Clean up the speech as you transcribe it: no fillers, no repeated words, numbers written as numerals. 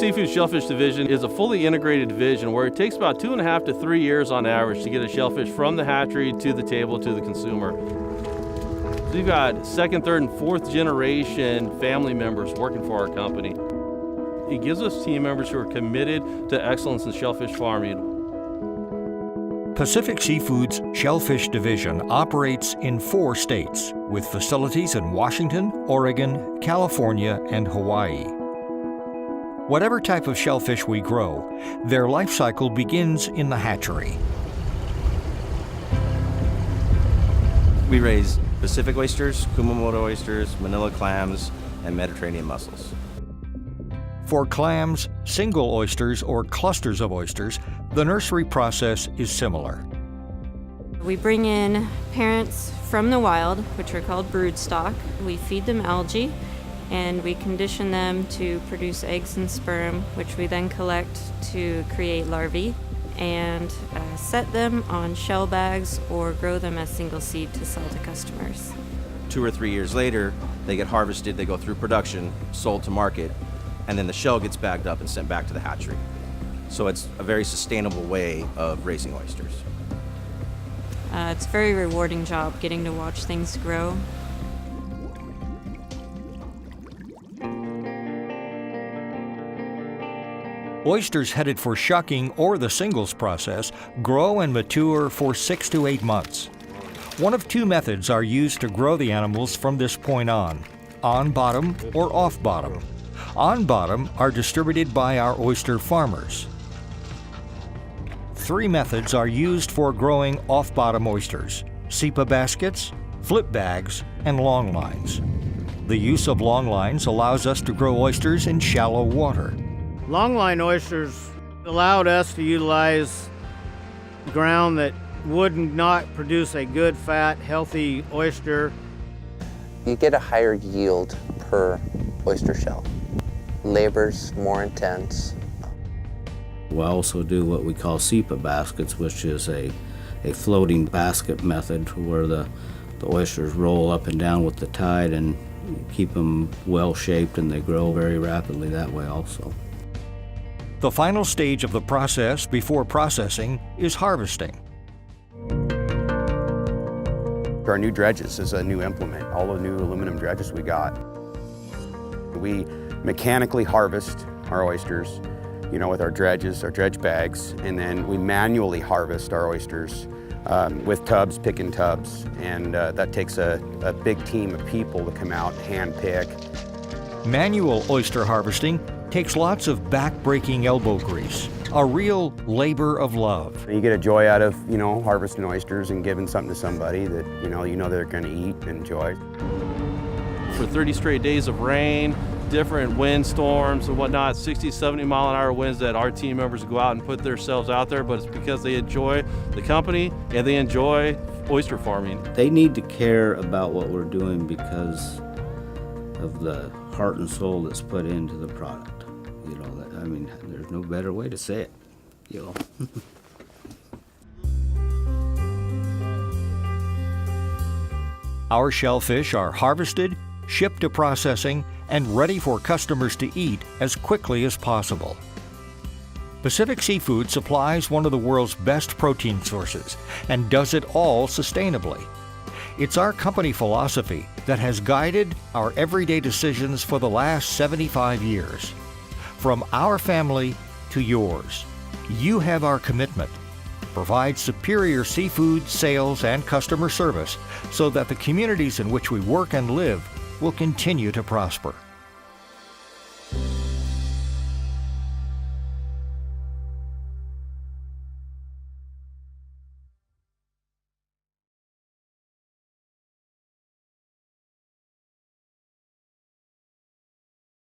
Seafood Shellfish Division is a fully integrated division where it takes about 2.5 to 3 years on average to get a shellfish from the hatchery to the table to the consumer. So you've got second, third, and fourth generation family members working for our company. It gives us team members who are committed to excellence in shellfish farming. Pacific Seafood's Shellfish Division operates in 4 states, with facilities in Washington, Oregon, California, and Hawaii. Whatever type of shellfish we grow, their life cycle begins in the hatchery. We raise Pacific oysters, Kumamoto oysters, Manila clams, and Mediterranean mussels. For clams, single oysters, or clusters of oysters, the nursery process is similar. We bring in parents from the wild, which are called broodstock. We feed them algae, and we condition them to produce eggs and sperm, which we then collect to create larvae and set them on shell bags or grow them as single seed to sell to customers. 2 or 3 years later, they get harvested, they go through production, sold to market, and then the shell gets bagged up and sent back to the hatchery. So it's a very sustainable way of raising oysters. It's a very rewarding job getting to watch things grow. Oysters headed for shucking or the singles process grow and mature for 6 to 8 months. One of 2 methods are used to grow the animals from this point on bottom or off bottom. On bottom are distributed by our oyster farmers. 3 methods are used for growing off-bottom oysters: SEPA baskets, flip bags, and long lines. The use of long lines allows us to grow oysters in shallow water. Longline oysters allowed us to utilize ground that would not produce a good, fat, healthy oyster. You get a higher yield per oyster shell. Labor's more intense. We also do what we call SEPA baskets, which is a floating basket method where the oysters roll up and down with the tide and keep them well shaped, and they grow very rapidly that way also. The final stage of the process before processing is harvesting. Our new dredges is a new implement, all the new aluminum dredges we got. We mechanically harvest our oysters, with our dredges, our dredge bags, and then we manually harvest our oysters with tubs, picking tubs, and that takes a big team of people to come out, hand pick. Manual oyster harvesting takes lots of back-breaking elbow grease, a real labor of love. You get a joy out of, harvesting oysters and giving something to somebody that, they're going to eat and enjoy. For 30 straight days of rain, different wind storms and whatnot, 60, 70 mile an hour winds, that our team members go out and put themselves out there, but it's because they enjoy the company and they enjoy oyster farming. They need to care about what we're doing because of the heart and soul that's put into the product. There's no better way to say it, Our shellfish are harvested, shipped to processing, and ready for customers to eat as quickly as possible. Pacific Seafood supplies one of the world's best protein sources and does it all sustainably. It's our company philosophy that has guided our everyday decisions for the last 75 years. From our family to yours, you have our commitment. Provide superior seafood, sales, and customer service so that the communities in which we work and live will continue to prosper.